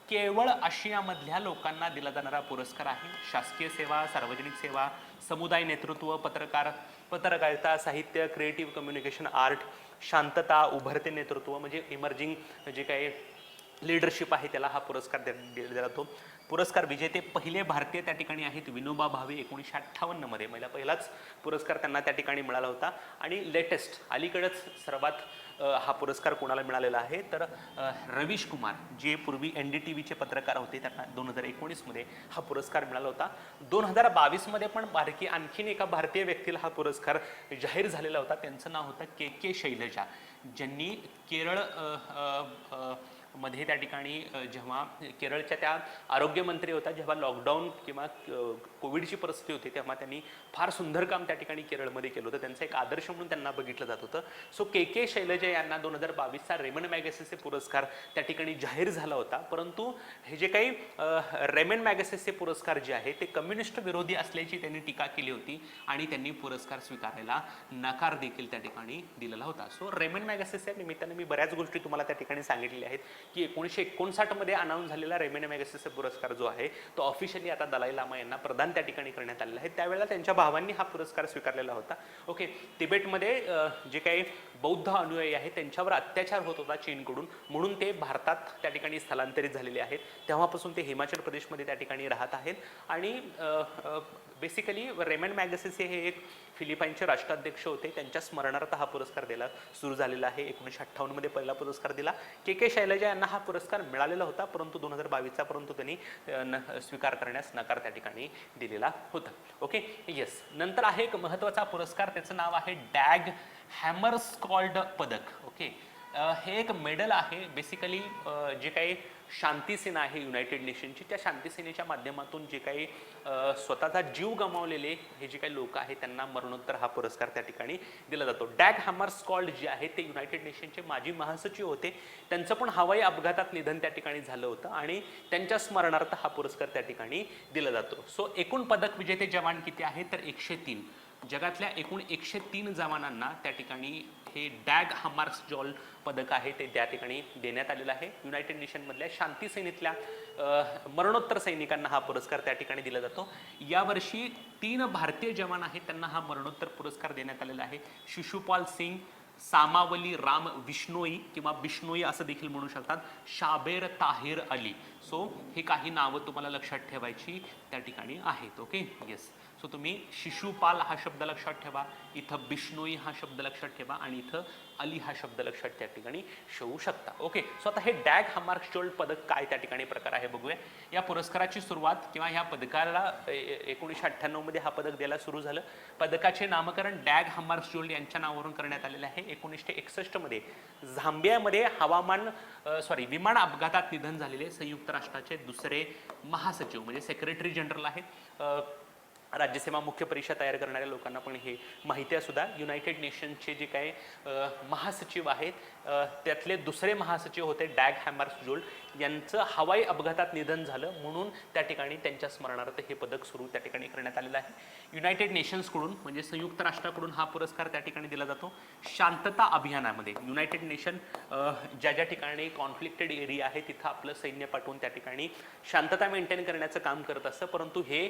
केवळ आशियामधल्या लोकांना दिला जाणारा पुरस्कार आहे. शासकीय सेवा, सार्वजनिक सेवा, समुदाय नेतृत्व, पत्रकारिता, साहित्य, क्रिएटिव्ह कम्युनिकेशन, आर्ट, शांतता, उभरते नेतृत्व म्हणजे इमर्जिंग जे काही लीडरशिप आहे त्याला हा पुरस्कार दिला जातो. पुरस्कार विजेते पहिले भारतीय त्या ठिकाणी आहेत विनोबा भावे. 1958 मध्ये पहिलाच पुरस्कार त्यांना त्या ठिकाणी मिळाला होता. आणि लेटेस्ट अलीकडेच सर्वात हा पुरस्कार कोणाला मिळालेला आहे तर रवीश कुमार, जे पूर्वी NDTVचे पत्रकार होते, त्यांना 2019 मध्ये हा पुरस्कार मिळाला होता. 2022 मध्ये पण आणखीन एका भारतीय व्यक्तीला हा पुरस्कार जाहीर झालेला होता. त्यांचं नाव होतं KK शैलजा, ज्यांनी केरळ मध्ये त्या ठिकाणी जेव्हा केरळच्या त्या आरोग्यमंत्री होत्या, जेव्हा लॉकडाऊन किंवा कोविडची परिस्थिती होती, तेव्हा त्यांनी फार सुंदर काम त्या ठिकाणी केरळमध्ये केलं होतं. त्यांचा एक आदर्श म्हणून त्यांना बघितलं जात होतं. सो KK शैलजा यांना 2022चा रेमन मॅगसेसे पुरस्कार त्या ठिकाणी जाहीर झाला होता. परंतु हे जे काही रेमन मॅगसेसे पुरस्कार जे आहे ते कम्युनिस्ट विरोधी असल्याची त्यांनी टीका केली होती आणि त्यांनी पुरस्कार स्वीकारायला नकार देखील त्या ठिकाणी दिलेला होता. सो रेमन मॅगसेसे निमित्ताने मी बऱ्याच गोष्टी तुम्हाला त्या ठिकाणी सांगितलेल्या आहेत की 1959 मध्ये अनाऊन्स झालेला रेमन मॅगसेसे पुरस्कार जो आहे तो ऑफिशियली आता दलाई लामा यांना प्रदान त्या ठिकाणी करण्यात आलेला आहे. त्यावेळेला त्यांच्या भावांनी हा पुरस्कार स्वीकारलेला होता. ओके, तिबेटमध्ये जे काही बौद्ध अनुयायी आहेत त्यांच्यावर अत्याचार होत होता चीनकडून, म्हणून ते भारतात त्या ठिकाणी स्थलांतरित झालेले आहेत. तेव्हापासून ते हिमाचल प्रदेशमध्ये त्या ठिकाणी राहत आहेत. आणि बेसिकली रेमन मॅगसेसे हे एक फिलिपाईनचे राष्ट्राध्यक्ष होते, त्यांच्या स्मरणार्थ हा पुरस्कार द्यायला सुरू झालेला आहे. 1958 मध्ये पहिला पुरस्कार दिला. KK शैलजा यांना हा पुरस्कार मिळालेला होता, परंतु 2022चा परंतु त्यांनी स्वीकार करण्यास नकार त्या ठिकाणी दिलेला होता. Okay, yes. नंतर आहे एक महत्त्वाचा पुरस्कार, त्याचं नाव आहे डॅग हॅमरस्कॉल्ड पदक. ओके, हे एक मेडल आहे. बेसिकली जे काही शांती सेना आहे युनायटेड नेशनची, त्या शांती सेनेच्या माध्यमातून जे काही स्वतःचा जीव गमावलेले हे जे काही लोक आहेत त्यांना मरणोत्तर हा पुरस्कार त्या ठिकाणी दिला जातो. डॅग हॅमरस्कॉल्ड जे आहे ते युनायटेड नेशनचे माजी महासचिव होते. त्यांचं पण हवाई अपघातात निधन त्या ठिकाणी झालं होतं आणि त्यांच्या स्मरणार्थ हा पुरस्कार त्या ठिकाणी दिला जातो. सो एकूण पदक विजेते जवान किती आहेत तर 103. जगातल्या एकूण 103 जवानांना त्या ठिकाणी हे डॅग हॅमरस्कॉल्ड पदक आहे ते त्या ठिकाणी देण्यात आलेलं आहे. युनायटेड नेशनमधल्या शांती सेनेतल्या मरणोत्तर सैनिकांना हा पुरस्कार त्या ठिकाणी दिला जातो. यावर्षी 3 भारतीय जवान आहेत त्यांना हा मरणोत्तर पुरस्कार देण्यात आलेला आहे. शिशुपाल सिंग, सामावली राम बिश्नोई किंवा बिश्नोई असं देखील म्हणू शकतात, शाबेर ताहिर अली. सो हे काही नावं तुम्हाला लक्षात ठेवायची त्या ठिकाणी आहेत. Okay, yes. सो तुम्ही शिशुपाल हा शब्द लक्षात ठेवा, इथं बिश्नोई हा शब्द लक्षात ठेवा आणि इथं अली हा शब्द लक्षात त्या ठिकाणी ठेवू शकता. ओके, सो आता हे डॅग हॅमरस्कॉल्ड पदक काय त्या ठिकाणी प्रकार आहे बघूया. या पुरस्काराची सुरुवात किंवा ह्या पदकाला 1998 मध्ये हा पदक द्यायला सुरू झालं. पदकाचे नामकरण डॅग हॅमरस्कॉल्ड यांच्या नावावरून करण्यात आलेले आहे. 1961 मध्ये झांबियामध्ये विमान अपघातात निधन झालेले संयुक्त राष्ट्राचे दुसरे महासचिव म्हणजे सेक्रेटरी जनरल आहेत राज्यसेवा मुख्य परीक्षा तयार करणाऱ्या लोकांना पण हे माहिती आहे सुद्धा. युनायटेड नेशनचे जे काही महासचिव आहेत त्यातले दुसरे महासचिव होते डॅग हॅमर्सजोल्ड यांचं हवाई अपघातात निधन झालं म्हणून त्या ठिकाणी त्यांच्या स्मरणार्थ हे पदक सुरू त्या ठिकाणी करण्यात आलेलं आहे. युनायटेड नेशन्सकडून म्हणजे संयुक्त राष्ट्राकडून हा पुरस्कार त्या ठिकाणी दिला जातो. शांतता अभियानामध्ये युनायटेड नेशन ज्या ज्या ठिकाणी कॉन्फ्लिक्टेड एरिया आहे तिथं आपलं सैन्य पाठवून त्या ठिकाणी शांतता मेंटेन करण्याचं काम करत असतं, परंतु हे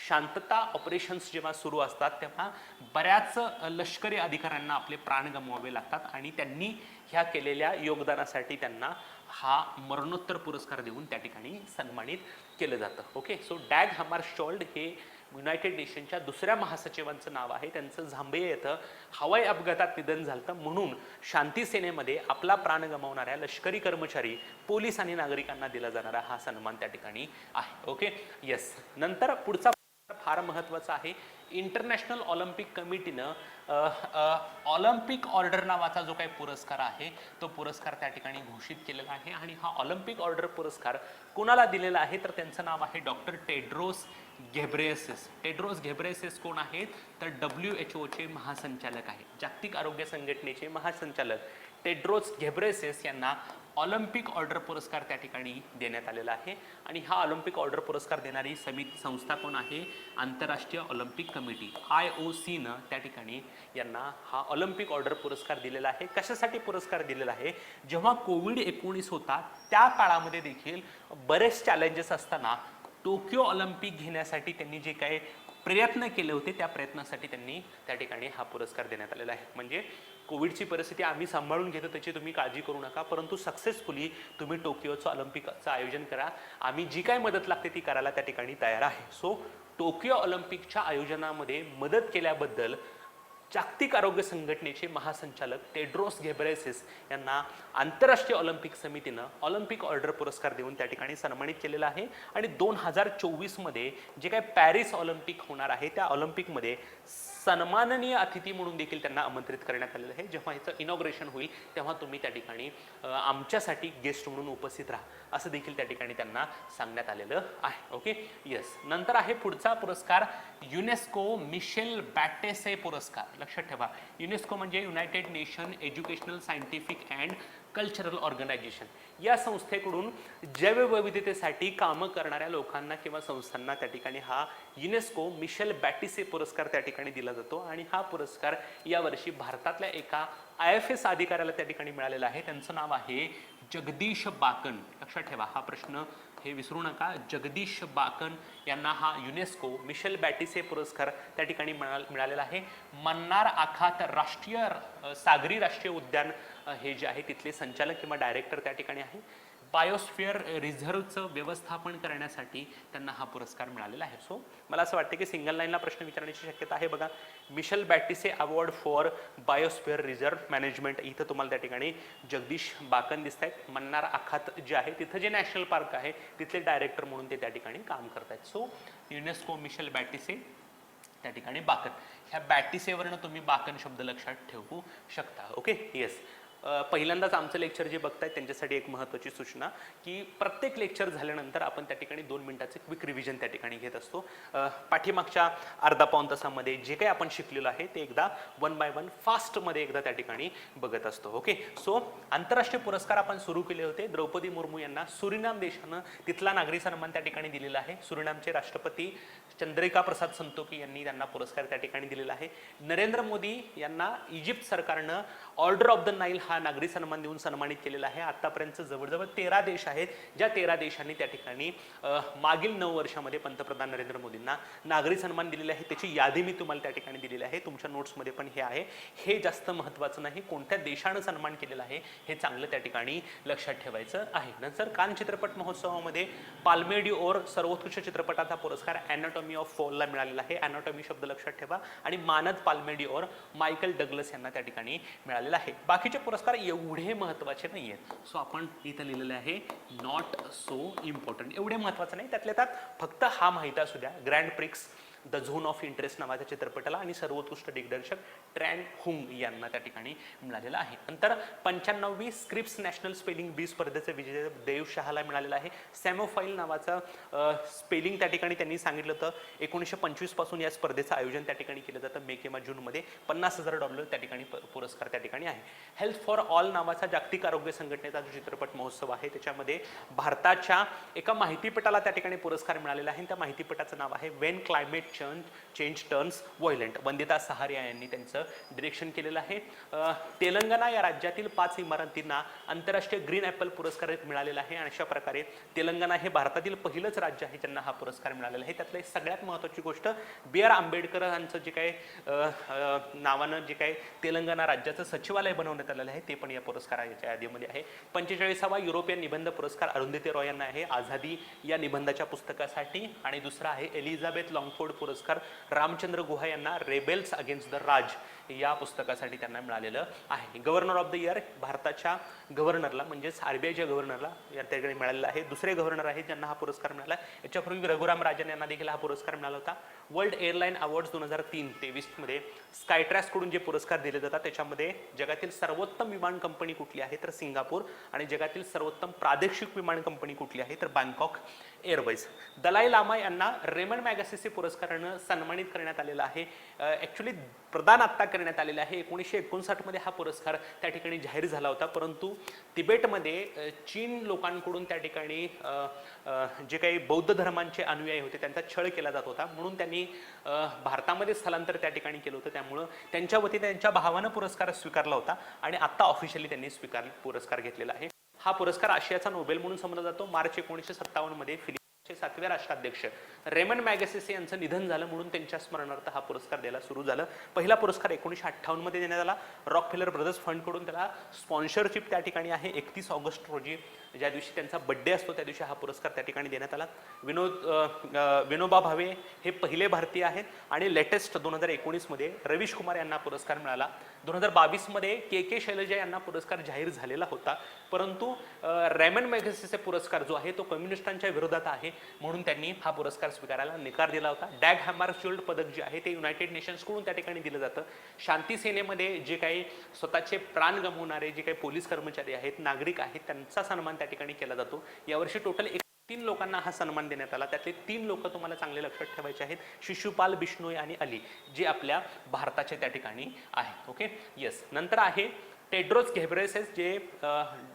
शांतता ऑपरेशन्स जेव्हा सुरू असतात तेव्हा बऱ्याच लष्करी अधिकाऱ्यांना आपले प्राण गमवावे लागतात आणि त्यांनी ह्या केलेल्या योगदानासाठी त्यांना हा मरणोत्तर पुरस्कार देऊन त्या ठिकाणी सन्मानित केलं जातं. ओके, सो डॅग हॅमर्सजोल्ड हे युनायटेड नेशनच्या दुसऱ्या महासचिवांचं नाव आहे. त्यांचं झांबे येथं हवाई अपघातात निधन झालं म्हणून शांती सेनेमध्ये आपला प्राण गमावणाऱ्या लष्करी कर्मचारी, पोलीस आणि नागरिकांना दिला जाणारा हा सन्मान त्या ठिकाणी आहे. Okay, yes. नंतर पुढचा फार महत्त्वाचा आहे. इंटरनॅशनल ऑलिम्पिक कमिटीनं ऑलिम्पिक ऑर्डर नावाचा जो काही पुरस्कार आहे तो पुरस्कार त्या ठिकाणी घोषित केलेला आहे आणि हा ऑलिम्पिक ऑर्डर पुरस्कार कोणाला दिलेला आहे तर त्यांचं नाव आहे doctor Tedros Ghebreyesus. Tedros Ghebreyesus कोण आहेत तर WHO महासंचालक आहेत. जागतिक आरोग्य संघटनेचे महासंचालक टेड्रोस घेब्रेयेसस यांना ऑलिम्पिक ऑर्डर पुरस्कार त्या ठिकाणी देण्यात आलेला आहे आणि हा ऑलिम्पिक ऑर्डर पुरस्कार देणारी संस्था कोण आहे आंतरराष्ट्रीय ऑलिम्पिक कमिटी IOC न त्या ठिकाणी यांना हा ऑलिम्पिक ऑर्डर पुरस्कार दिलेला आहे. कशासाठी पुरस्कार दिलेला आहे? जेव्हा COVID-19 होता त्या काळामध्ये देखील बरेच चॅलेंजेस असताना टोकियो ऑलिम्पिक घेण्यासाठी त्यांनी जे काही प्रयत्न केले होते त्या प्रयत्नासाठी त्यांनी त्या ठिकाणी हा पुरस्कार देण्यात आलेला आहे. म्हणजे कोविडची परिस्थिती आम्ही सांभाळून घेतो त्याची तुम्ही काळजी करू नका, परंतु सक्सेसफुली तुम्ही टोकियोचं ऑलिम्पिकचं आयोजन करा, आम्ही जी काय मदत लागते ती करायला त्या ठिकाणी तयार आहे. सो टोकियो ऑलिम्पिकच्या आयोजनामध्ये मदत केल्याबद्दल जागतिक आरोग्य संघटनेचे महासंचालक टेड्रोस घेब्रेयेसस यांना आंतरराष्ट्रीय ऑलिम्पिक समितीनं ऑलिम्पिक ऑर्डर पुरस्कार देऊन त्या ठिकाणी सन्मानित केलेला आहे. आणि 2024 मध्ये जे काही पॅरिस ऑलिम्पिक होणार आहे त्या ऑलिम्पिकमध्ये सन्माननीय अतिथी म्हणून देखील त्यांना आमंत्रित करण्यात आलेलं आहे. जेव्हा ह्याचं इनॉग्रेशन होईल तेव्हा तुम्ही त्या ठिकाणी आमच्यासाठी गेस्ट म्हणून उपस्थित राहा असं देखील त्या ठिकाणी त्यांना सांगण्यात आलेलं आहे. Okay, yes. नंतर आहे पुढचा पुरस्कार युनेस्को मिशेल बॅटेसे पुरस्कार. लक्षात ठेवा, युनेस्को म्हणजे United nation educational scientific and cultural organisation. या संस्थेकडून जैवविविधतेसाठी कामं करणाऱ्या लोकांना किंवा संस्थांना त्या ठिकाणी हा युनेस्को मिशेल बॅटिसे पुरस्कार त्या ठिकाणी दिला जातो आणि हा पुरस्कार यावर्षी भारतातल्या एका IFS अधिकाऱ्याला त्या ठिकाणी मिळालेला आहे. त्यांचं नाव आहे जगदीश बाकन. लक्षात ठेवा, हा प्रश्न हे विसरू नका. जगदीश बाकन यांना हा युनेस्को मिशेल बॅटिसे पुरस्कार त्या ठिकाणी मिळालेला आहे. मन्नार आखात राष्ट्रीय सागरी राष्ट्रीय उद्यान हे जे आहे तिथले संचालक किंवा डायरेक्टर त्या ठिकाणी आहे. बायोस्फिअर रिझर्वचं व्यवस्थापन करण्यासाठी त्यांना हा पुरस्कार मिळालेला आहे. सो मला असं वाटतं की सिंगल लाईनला प्रश्न विचारण्याची शक्यता आहे. बघा, Michel Batisse award for biosphere reserve management, इथं तुम्हाला त्या ठिकाणी जगदीश बाकन दिसत आहेत. मन्नार आखात जे आहे तिथं जे नॅशनल पार्क आहे तिथले डायरेक्टर म्हणून ते त्या ठिकाणी काम करत आहेत. सो युनेस्को मिशेल बॅटिसे त्या ठिकाणी बाकन, ह्या बॅटिसेवरनं तुम्ही बाकन शब्द लक्षात ठेवू शकता. Okay, yes. पहिल्यांदाच आमचं लेक्चर जे बघतायत त्यांच्यासाठी एक महत्त्वाची सूचना की प्रत्येक लेक्चर झाल्यानंतर आपण त्या ठिकाणी 2 मिनिटाचे क्विक रिव्हिजन त्या ठिकाणी घेत असतो. पाठीमागच्या अर्धा पाऊण तासामध्ये जे काही आपण शिकलेलो आहे ते एकदा 1 बाय 1 फास्टमध्ये एकदा त्या ठिकाणी बघत असतो. ओके, सो आंतरराष्ट्रीय पुरस्कार आपण सुरू केले होते. द्रौपदी मुर्मू यांना सुरिनाम देशानं तिथला नागरी सन्मान त्या ठिकाणी दिलेला आहे. सुरिनामचे राष्ट्रपती चंद्रिका प्रसाद संतोखी यांनी त्यांना पुरस्कार त्या ठिकाणी दिलेला आहे. नरेंद्र मोदी यांना इजिप्त सरकारनं ऑर्डर ऑफ द नाईल हा नागरी सन्मान देऊन सन्मानित केलेला आहे. आतापर्यंत जवळजवळ 13 देश आहेत ज्या 13 देशांनी त्या ठिकाणी मागील 9 वर्षामध्ये पंतप्रधान नरेंद्र मोदींना नागरी सन्मान दिलेला आहे. त्याची यादी मी तुम्हाला त्या ठिकाणी दिलेली आहे. तुमच्या नोट्समध्ये पण हे आहे. हे जास्त महत्त्वाचं नाही, कोणत्या देशानं सन्मान केलेला आहे हे चांगलं त्या ठिकाणी लक्षात ठेवायचं आहे. नंतर कान चित्रपट महोत्सवामध्ये पाल्मे डिओर सर्वोत्कृष्ट चित्रपटाचा पुरस्कार अॅनाटॉमी ऑफ फॉलला मिळालेला आहे. अॅनाटॉमी शब्द लक्षात ठेवा. आणि मानद पाल्मे डिओर मायकल डग्लस यांना त्या ठिकाणी मिळालेला आहे. बाकीचे पुरस्कार एवढे महत्त्वाचे नाही आहेत. सो आपण इथं लिहिलेलं आहे नॉट सो इम्पॉर्टंट, एवढे महत्त्वाचं नाही. त्यातल्या त्यात फक्त हा माहिती असू द्या, grand prix the zone of interest नावाच्या चित्रपटाला आणि सर्वोत्कृष्ट दिग्दर्शक ट्रॅन हुंग यांना त्या ठिकाणी मिळालेला आहे. नंतर 95वी स्क्रिप्स नॅशनल स्पेलिंग बी स्पर्धेचे विजेते देव शहाला मिळालेला आहे. सॅमोफाईल नावाचं स्पेलिंग त्या ठिकाणी त्यांनी सांगितलं होतं. 1925 पासून या स्पर्धेचं आयोजन त्या ठिकाणी केलं जातं. मे किंवा जूनमध्ये $50,000 त्या ठिकाणी पुरस्कार त्या ठिकाणी आहे. हेल्थ फॉर ऑल नावाचा जागतिक आरोग्य संघटनेचा जो चित्रपट महोत्सव आहे त्याच्यामध्ये भारताच्या एका माहितीपटाला त्या ठिकाणी पुरस्कार मिळालेला आहे. त्या माहितीपटाचं नाव आहे when climate change turns violent. Vandita Saharia यांनी त्यांचं डिरेक्शन केलेलं आहे. तेलंगणा या राज्यातील 5 इमारतींना आंतरराष्ट्रीय ग्रीन ॲपल पुरस्कार मिळालेला आहे. आणि अशा प्रकारे तेलंगणा हे भारतातील पहिलंच राज्य आहे ज्यांना हा पुरस्कार मिळालेला आहे. त्यातली सगळ्यात महत्त्वाची गोष्ट B.R. आंबेडकर यांचं जे काही नावानं जे काही तेलंगणा राज्याचं सचिवालय बनवण्यात आलेलं आहे ते पण या पुरस्काराच्या यादीमध्ये आहे. 45वा युरोपियन निबंध पुरस्कार अरुंधती रॉय यांना आहे आझादी या निबंधाच्या पुस्तकासाठी. आणि दुसरा आहे एलिझाबेथ लॉंगफोर्ड पुरस्कार रामचंद्र गुहा यांना रेबेल्स अगेन्स्ट द राज या पुस्तकासाठी त्यांना मिळालेलं आहे. गव्हर्नर ऑफ द इयर भारताच्या गव्हर्नरला म्हणजेच RBIच्या गव्हर्नरला या ठिकाणी मिळालेला आहे. दुसरे गव्हर्नर आहेत ज्यांना हा पुरस्कार मिळाला. याच्यापूर्वी रघुराम राजन यांना देखील हा पुरस्कार मिळाला होता. वर्ल्ड एअरलाईन अवॉर्ड्स 2023 मध्ये स्कायट्रॅक्स कडून जे पुरस्कार दिले जातात त्याच्यामध्ये जगातील सर्वोत्तम विमान कंपनी कुठली आहे तर सिंगापूर. आणि जगातील सर्वोत्तम प्रादेशिक विमान कंपनी कुठली आहे तर बँकॉक एअरवेज. दलाई लामा यांना रेमंड मॅगसेसे पुरस्कारानं सन्मानित करण्यात आलेला आहे. ॲक्च्युली प्रदान आत्ता करण्यात आलेला आहे. 1959 मध्ये हा पुरस्कार त्या ठिकाणी जाहीर झाला होता. परंतु तिबेटमध्ये चीन लोकांकडून त्या ठिकाणी जे काही बौद्ध धर्मांचे अनुयायी होते त्यांचा छळ केला जात होता म्हणून त्यांनी भारतामध्ये स्थलांतर त्या ठिकाणी केलं होतं. त्यामुळं त्यांच्या वतीने त्यांच्या भावानं पुरस्कार स्वीकारला होता आणि आता ऑफिशियली त्यांनी पुरस्कार घेतलेला आहे. हा पुरस्कार आशियाचा नोबेल म्हणून समजला जातो. मार्च 1957 मध्ये फिलिपाईन्सचे 7वे राष्ट्राध्यक्ष रेमंड मॅगसेसे यांचं निधन झालं म्हणून त्यांच्या स्मरणार्थ हा पुरस्कार द्यायला सुरू झालं. पहिला पुरस्कार 1958 मध्ये देण्यात आला. रॉकफेलर ब्रदर्स फंड कडून त्याला स्पॉन्सरशिप त्या ठिकाणी आहे. 31 ऑगस्ट रोजी ज्या दिवशी त्यांचा बर्थडे असतो त्या दिवशी हा पुरस्कार त्या ठिकाणी देण्यात आला. विनोबा भावे हे पहिले भारतीय आहेत. आणि लेटेस्ट 2019 मध्ये रवीश कुमार यांना पुरस्कार मिळाला. 2022 मध्ये के शैलजा यांना पुरस्कार जाहीर झालेला होता. परंतु रेमंड मॅगसेसे पुरस्कार जो आहे तो कम्युनिस्टांच्या विरोधात आहे म्हणून त्यांनी हा पुरस्कार स्वीकारायला नकार दिला होता. डॅग हॅमरशोल्ड पदक जे आहे ते युनायटेड नेशन्स कडून त्या ठिकाणी दिलं जातं. शांती सेनेमध्ये जे काही स्वतःचे प्राण गमावणारे जे काही पोलीस कर्मचारी आहेत नागरिक आहेत त्यांचा सन्मान त्या ठिकाणी केला जातो. यावर्षी टोटल 3 लोकांना हा सन्मान देण्यात आला. त्यातले 3 लोक तुम्हाला चांगले लक्षात ठेवायचे आहेत. शिशुपाल, बिश्नोई आणि अली जे आपल्या भारताचे त्या ठिकाणी आहेत. Okay yes. नंतर आहे टेड्रोस घेब्रेयेसस जे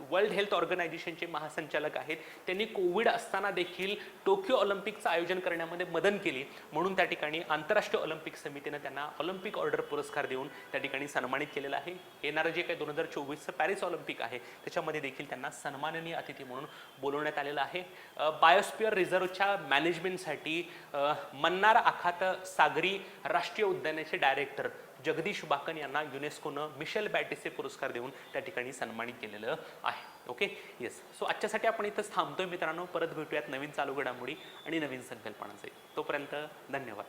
वर्ल्ड हेल्थ ऑर्गनायझेशनचे महासंचालक आहेत. त्यांनी कोविड असताना देखील टोकियो ऑलिम्पिकचं आयोजन करण्यामध्ये मदत केली म्हणून त्या ठिकाणी आंतरराष्ट्रीय ऑलिम्पिक समितीने त्यांना ऑलिम्पिक ऑर्डर पुरस्कार देऊन त्या ठिकाणी सन्मानित केलेलं आहे. येणारं जे काही 2024चं पॅरिस ऑलिम्पिक आहे त्याच्यामध्ये देखील त्यांना सन्माननीय अतिथी म्हणून बोलवण्यात आलेलं आहे. बायोस्फिअर रिझर्वच्या मॅनेजमेंटसाठी मन्नार आखात सागरी राष्ट्रीय उद्यानाचे डायरेक्टर जगदीश बाकन यांना युनेस्कोनं मिशेल बॅटिसे पुरस्कार देऊन त्या ठिकाणी सन्मानित केलेलं आहे. Okay yes. सो आजच्यासाठी आपण इथंच थांबतोय मित्रांनो. परत भेटूयात नवीन चालू घडामोडी आणि नवीन संकल्पनांचे. तोपर्यंत धन्यवाद.